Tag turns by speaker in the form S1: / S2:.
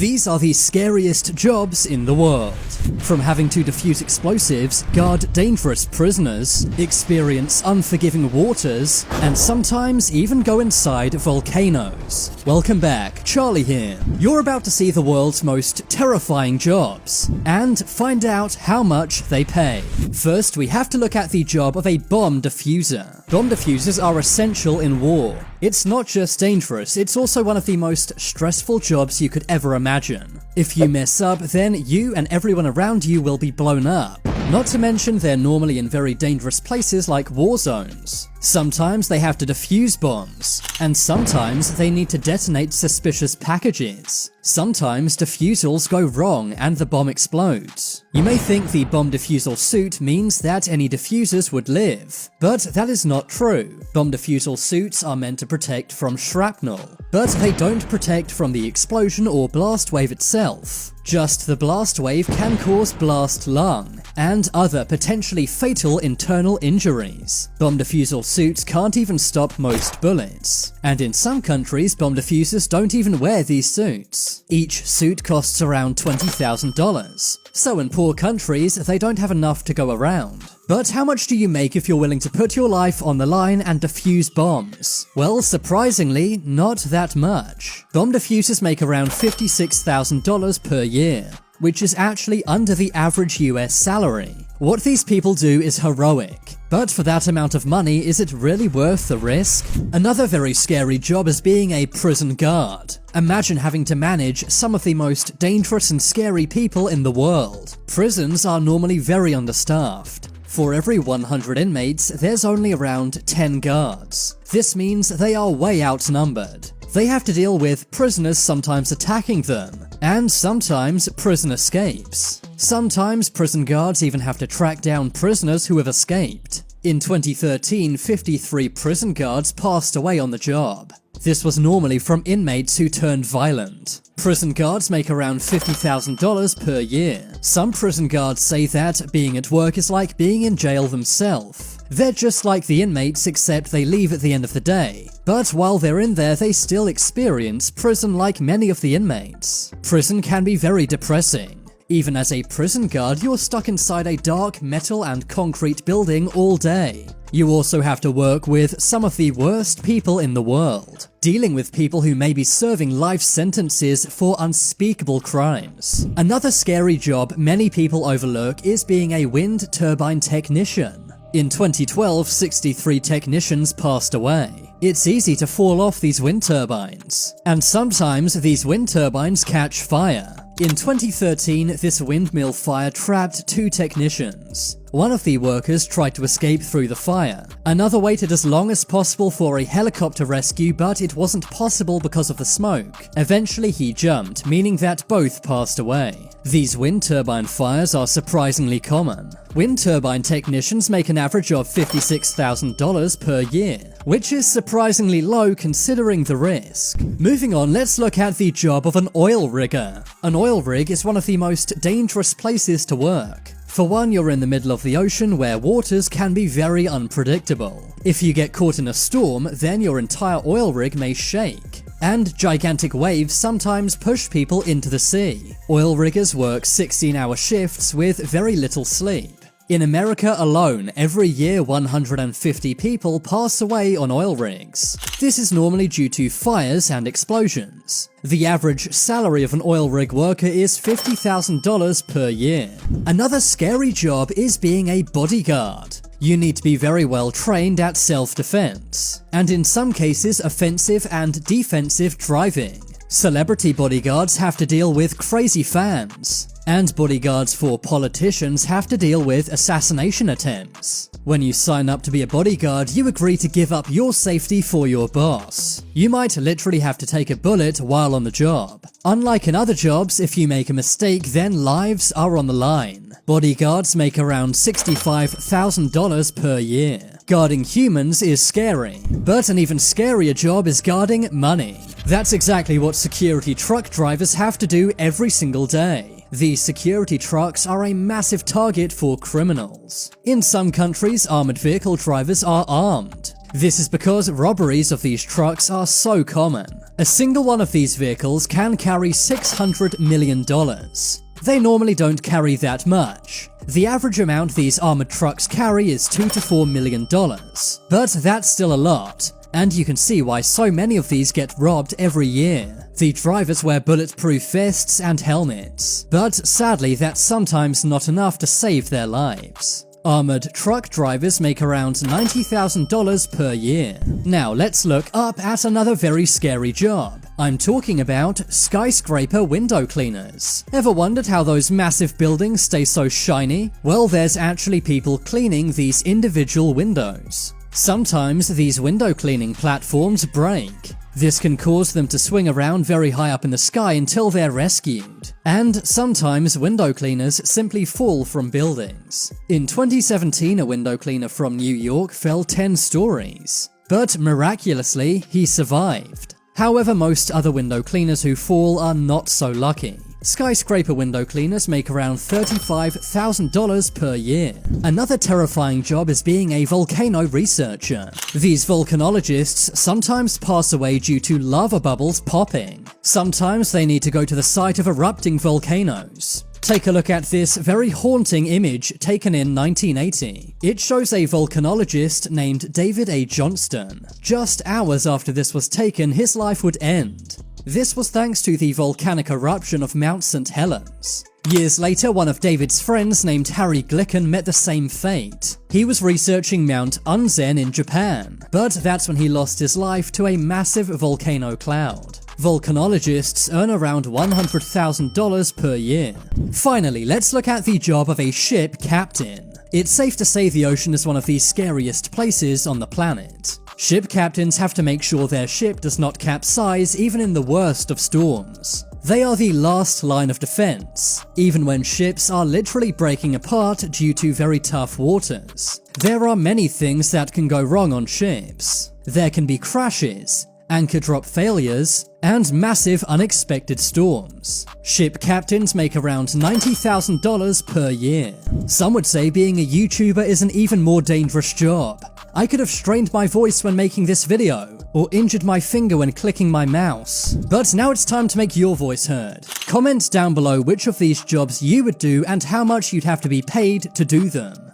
S1: These are the scariest jobs in the world. From having to defuse explosives, guard dangerous prisoners, experience unforgiving waters, and sometimes even go inside volcanoes. Welcome back, Charlie here. You're about to see the world's most terrifying jobs, and find out how much they pay. First, we have to look at the job of a bomb diffuser. Bomb diffusers are essential in war. It's not just dangerous, it's also one of the most stressful jobs you could ever imagine. If you mess up, then you and everyone around you will be blown up. Not to mention they're normally in very dangerous places like war zones. Sometimes they have to defuse bombs, and sometimes they need to detonate suspicious packages. Sometimes defusals go wrong and the bomb explodes. You may think the bomb defusal suit means that any defusers would live, but that is not true. Bomb defusal suits are meant to protect from shrapnel, but they don't protect from the explosion or blast wave itself. Just the blast wave can cause blast lung and other potentially fatal internal injuries. Bomb defusal suits can't even stop most bullets, and in some countries bomb defusers don't even wear these suits. Each suit costs around $20,000, so in poor countries they don't have enough to go around. But how much do you make if you're willing to put your life on the line and defuse bombs? Well, surprisingly, not that much. Bomb defusers make around $56,000 per year, which is actually under the average US salary. What these people do is heroic, but for that amount of money, is it really worth the risk? Another very scary job is being a prison guard. Imagine having to manage some of the most dangerous and scary people in the world. Prisons are normally very understaffed. For every 100 inmates, there's only around 10 guards. This means they are way outnumbered. They have to deal with prisoners sometimes attacking them, and sometimes prison escapes. Sometimes prison guards even have to track down prisoners who have escaped. In 2013, 53 prison guards passed away on the job. This was normally from inmates who turned violent. Prison guards make around $50,000 per year. Some prison guards say that being at work is like being in jail themselves. They're just like the inmates, except they leave at the end of the day. But while they're in there, they still experience prison like many of the inmates. Prison can be very depressing. Even as a prison guard, you're stuck inside a dark metal and concrete building all day. You also have to work with some of the worst people in the world, dealing with people who may be serving life sentences for unspeakable crimes. Another scary job many people overlook is being a wind turbine technician. In 2012, 63 technicians passed away. It's easy to fall off these wind turbines, and sometimes these wind turbines catch fire. In 2013, this windmill fire trapped 2 technicians. One of the workers tried to escape through the fire. Another waited as long as possible for a helicopter rescue, but it wasn't possible because of the smoke. Eventually he jumped, meaning that both passed away. These wind turbine fires are surprisingly common. Wind turbine technicians make an average of $56,000 per year, which is surprisingly low considering the risk. Moving on, let's look at the job of an oil rigger. An oil rig is one of the most dangerous places to work. For one, you're in the middle of the ocean where waters can be very unpredictable. If you get caught in a storm, then your entire oil rig may shake. And gigantic waves sometimes push people into the sea. Oil riggers work 16-hour shifts with very little sleep. In America alone, every year 150 people pass away on oil rigs. This is normally due to fires and explosions. The average salary of an oil rig worker is $50,000 per year. Another scary job is being a bodyguard. You need to be very well trained at self-defense, and in some cases offensive and defensive driving. Celebrity bodyguards have to deal with crazy fans, and bodyguards for politicians have to deal with assassination attempts. When you sign up to be a bodyguard, you agree to give up your safety for your boss. You might literally have to take a bullet while on the job. Unlike in other jobs, if you make a mistake, then lives are on the line. Bodyguards make around $65,000 per year. Guarding humans is scary, but an even scarier job is guarding money. That's exactly what security truck drivers have to do every single day. These security trucks are a massive target for criminals. In some countries, armored vehicle drivers are armed. This is because robberies of these trucks are so common. A single one of these vehicles can carry $600 million. They normally don't carry that much. The average amount these armored trucks carry is $2 to $4 million. But that's still a lot, and you can see why so many of these get robbed every year. The drivers wear bulletproof vests and helmets, but sadly that's sometimes not enough to save their lives. Armored truck drivers make around $90,000 per year. Now let's look up at another very scary job. I'm talking about skyscraper window cleaners. Ever wondered how those massive buildings stay so shiny? Well, there's actually people cleaning these individual windows. Sometimes these window cleaning platforms break. This can cause them to swing around very high up in the sky until they're rescued. And sometimes window cleaners simply fall from buildings. In 2017, a window cleaner from New York fell 10 stories. But miraculously, he survived. However, most other window cleaners who fall are not so lucky. Skyscraper window cleaners make around $35,000 per year. Another terrifying job is being a volcano researcher. These volcanologists sometimes pass away due to lava bubbles popping. Sometimes they need to go to the site of erupting volcanoes. Take a look at this very haunting image taken in 1980. It shows a volcanologist named David A. Johnston. Just hours after this was taken, his life would end. This was thanks to the volcanic eruption of Mount St. Helens. Years later, one of David's friends named Harry Glicken met the same fate. He was researching Mount Unzen in Japan, but that's when he lost his life to a massive volcano cloud. Volcanologists earn around $100,000 per year. Finally, let's look at the job of a ship captain. It's safe to say the ocean is one of the scariest places on the planet. Ship captains have to make sure their ship does not capsize even in the worst of storms. They are the last line of defense, even when ships are literally breaking apart due to very tough waters. There are many things that can go wrong on ships. There can be crashes, anchor drop failures, and massive unexpected storms. Ship captains make around $90,000 per year. Some would say being a YouTuber is an even more dangerous job. I could have strained my voice when making this video, or injured my finger when clicking my mouse. But now it's time to make your voice heard. Comment down below which of these jobs you would do and how much you'd have to be paid to do them.